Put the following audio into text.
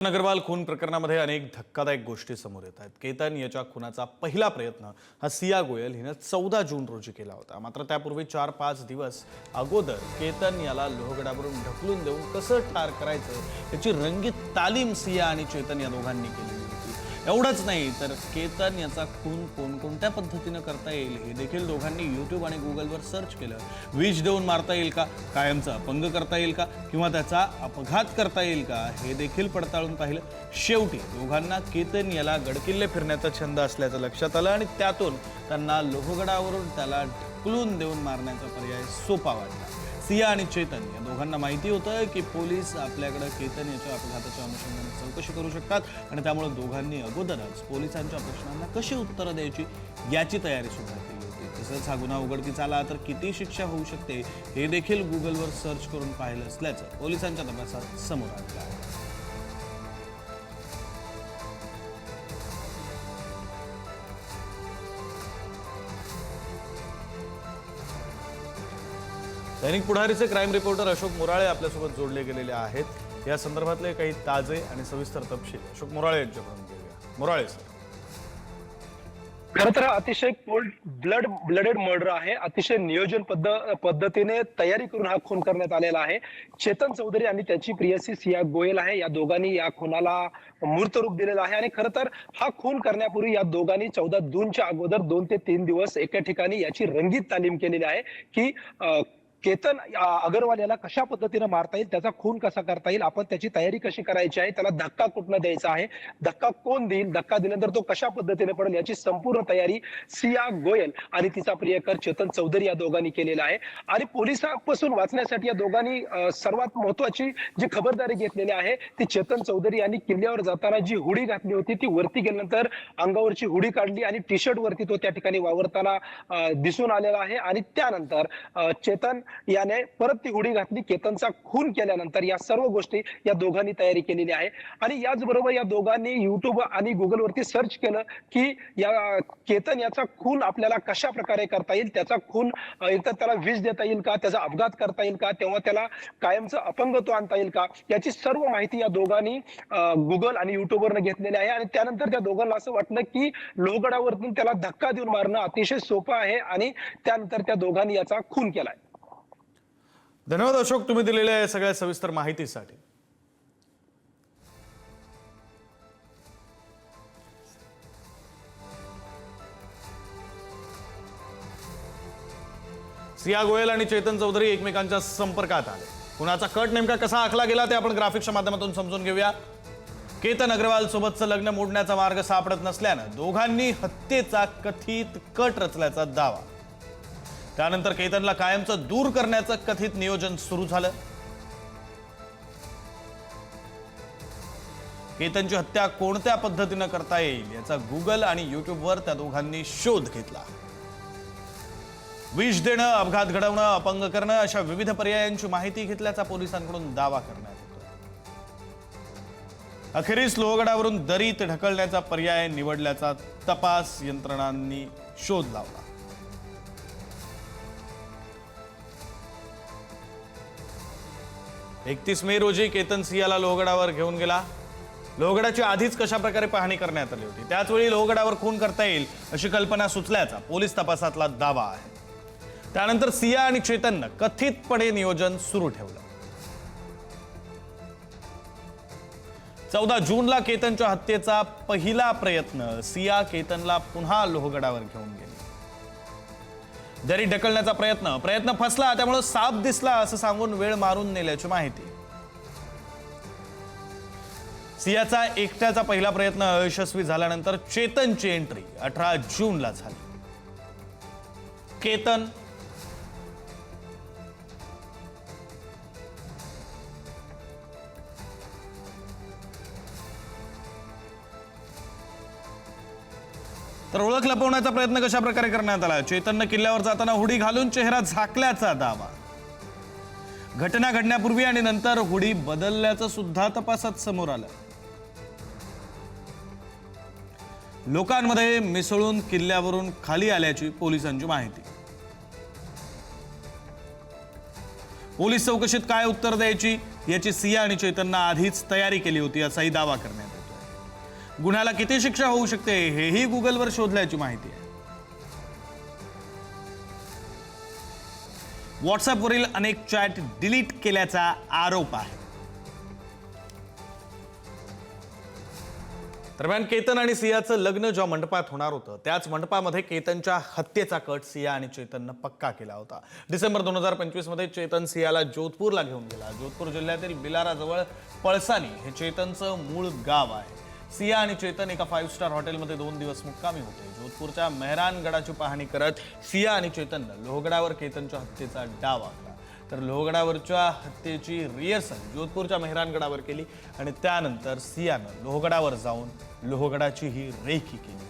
अग्रवाल खून प्रकरणामध्ये अनेक धक्कादायक गोष्टी समोर येत आहेत। केतन याच्या खुनाचा पहिला प्रयत्न हा सिया गोयल हिने 14 जून रोजी केला होता। मात्र त्यापूर्वी 4-5 दिवस अगोदर केतन याला लोहगडावरून ढकलून देऊन कसं ठार करायचं याची रंगीत तालीम सिया आणि चेतन या दोघांनी केलेली होती। एवढंच नाही तर केतन याचा खून कोणकोणत्या पद्धतीने करता येईल हे देखील दोघांनी YouTube आणि Googleवर सर्च केलं। विष देऊन मारता येईल का, कायमचा अपंग करता येईल का किंवा त्याचा अपघात करता येईल का हे देखील पडताळून पाहिलं। शेवटी दोघांना केतन याला गडकिल्ले फिरण्याचा छंद असल्याचं लक्षात आलं आणि त्यातून त्यांना लोहगडावरून त्याला ढकलून देऊन मारण्याचा पर्याय सोपा वाटला। सिया आणि चेतन या दोघांना माहिती होतं की पोलीस आपल्याकडे केतन याच्या अपघाताच्या अनुषंगाने चौकशी करू शकतात आणि त्यामुळे दोघांनी अगोदरच पोलिसांच्या प्रश्नांना कशी उत्तरं द्यायची याची तयारी सुद्धा केली होती। तसंच हा गुन्हा उघडकीस आला तर किती शिक्षा होऊ शकते हे देखील गुगलवर सर्च करून पाहिलं असल्याचं पोलिसांच्या तपासात समोर आलं आहे। दैनिक पुढारीचे क्राईम रिपोर्टर अशोक मोराळे आपल्यासोबत जोडले गेलेले आहेत। या संदर्भातले काही ताजे आणि सविस्तर तपशील अशोक मोराळे यांच्याकडून घेऊया। मोराळे सर, खरं तर अतिशय कोल्ड ब्लडेड मर्डर आहे। अतिशय नियोजन पद्धतीने तयारी करून हा खून करण्यात आलेला आहे। चेतन चौधरी आणि त्याची प्रियसी सिया गोयल आहे, या दोघांनी या खुनाला मूर्त रूप दिलेलं आहे। आणि खरं तर हा खून करण्यापूर्वी या दोघांनी 14 जूनच्या अगोदर 2 ते 3 दिवस एका ठिकाणी याची रंगीत तालीम केलेली आहे की केतन अग्रवाल याला कशा पद्धतीने मारता येईल, त्याचा खून कसा करता येईल, आपण त्याची तयारी कशी करायची आहे, त्याला धक्का कुठनं द्यायचा आहे, धक्का कोण देईल, धक्का दिल्यानंतर तो कशा पद्धतीने पडेल याची संपूर्ण तयारी सिया गोयल आणि तिचा प्रियकर चेतन चौधरी या दोघांनी केलेला आहे। आणि पोलिसांपासून वाचण्यासाठी या दोघांनी सर्वात महत्वाची जी खबरदारी घेतलेली आहे ती चेतन चौधरी यांनी किल्ल्यावर जाताना जी हुडी घातली होती ती वरती गेल्यानंतर अंगावरची हुडी काढली आणि टी शर्ट वरती तो त्या ठिकाणी वावरताना दिसून आलेला आहे। आणि त्यानंतर चेतन याने परत ती हुडी घातली। केतनचा खून केल्यानंतर या सर्व गोष्टी या दोघांनी तयारी केलेली आहे। आणि याचबरोबर या दोघांनी YouTube आणि Google वरती सर्च केलं की या केतन याचा खून आपल्याला कशा प्रकारे करता येईल, त्याचा खून एकतर त्याला विष देता येईल का, त्याचा अपघात करता येईल का, तेव्हा त्याला कायमचं अपंगत्व आणता येईल का, याची सर्व माहिती या दोघांनी Google आणि YouTube वरनं घेतलेली आहे। आणि त्यानंतर त्या दोघांना असं वाटलं की लोहगडावरून त्याला धक्का देऊन मारणं अतिशय सोपं आहे आणि त्यानंतर त्या दोघांनी याचा खून केलाय। धन्यवाद अशोक, तुम्ही दिलेल्या सगळ्या सविस्तर माहितीसाठी। सिया गोयल आणि चेतन चौधरी एकमेकांच्या संपर्कात आले। कुणाचा कट नेमका कसा आखला गेला ते आपण ग्राफिक्सच्या माध्यमातून समजून घेऊया। केतन अग्रवाल सोबतचं लग्न मोडण्याचा मार्ग सापडत नसल्यानं दोघांनी हत्येचा कथित कट रचल्याचा दावा। त्यानंतर केतनला कायमचं दूर करण्याचं कथित नियोजन सुरू झालं। केतनची हत्या कोणत्या पद्धतीने करता येईल याचा Google आणि YouTube वर त्या दोघांनी शोध घेतला। विष देणं, अपघात घडवणं, अपंग करणं अशा विविध पर्यायांची माहिती घेतल्याचा पोलिसांकडून दावा करण्यात येतो। अखेरीस लोहगडावरून दरीत ढकलण्याचा पर्याय निवडल्याचा तपास यंत्रणांनी शोध लावला। 31 मे रोजी केतन सियाला लोहगडावर घेऊन गेला। लोहगडाची आधीच कशा प्रकारे पाहणी करण्यात आली होती, त्याचवेळी लोहगडावर खून करता येईल अशी कल्पना सुचल्याचा पोलीस तपासातला दावा आहे। त्यानंतर सिया आणि चेतननं कथितपणे नियोजन सुरू ठेवलं। 14 जूनला केतनच्या हत्येचा पहिला प्रयत्न सिया केतनला पुन्हा लोहगडावर घेऊन गेली। दरी ढकलण्याचा प्रयत्न फसला, त्यामुळे साप दिसला असं सांगून वेळ मारून नेल्याची माहिती। सियाचा एकट्याचा पहिला प्रयत्न अयशस्वी झाल्यानंतर चेतनची एंट्री 18 जूनला झाली। केतन तर ओळख लपवण्याचा प्रयत्न कशा प्रकारे करण्यात आला। चेतनने किल्ल्यावर जाताना हुडी घालून चेहरा झाकल्याचा दावा। घटना घडण्यापूर्वी आणि नंतर हुडी बदलल्याचं सुद्धा तपासात समोर आलं। लोकांमध्ये मिसळून किल्ल्यावरून खाली आल्याची पोलिसांची माहिती। पोलीस चौकशीत काय उत्तर द्यायची याची सिया आणि चेतननं आधीच तयारी केली होती असाही दावा करण्यात येतोय। गुन्ह्याला किती शिक्षा होऊ शकते हेही गुगलवर शोधल्याची माहिती आहे। व्हॉट्सअपवरील अनेक चॅट डिलीट केल्याचा आरोप आहे। दरम्यान केतन आणि सियाचं लग्न ज्या मंडपात होणार होतं त्याच मंडपामध्ये केतनच्या हत्येचा कट सिया आणि चेतननं पक्का केला होता। डिसेंबर 2025 मध्ये चेतन सियाला जोधपूरला घेऊन गेला। जोधपूर जिल्ह्यातील बिलाराजवळ पळसानी हे चेतनचं मूळ गाव आहे। सिया आणि चेतन एका 5 स्टार हॉटेलमध्ये 2 दिवस मुक्कामी होते। जोधपूरच्या मेहरानगडाची पाहणी करत सिया आणि चेतननं लोहगडावर केतनच्या हत्येचा डाव आखला। तर लोहगडावरच्या हत्येची रिहर्सल जोधपूरच्या मेहरानगडावर केली आणि त्यानंतर सियानं लोहगडावर जाऊन लोहगडाची ही रेखी केली।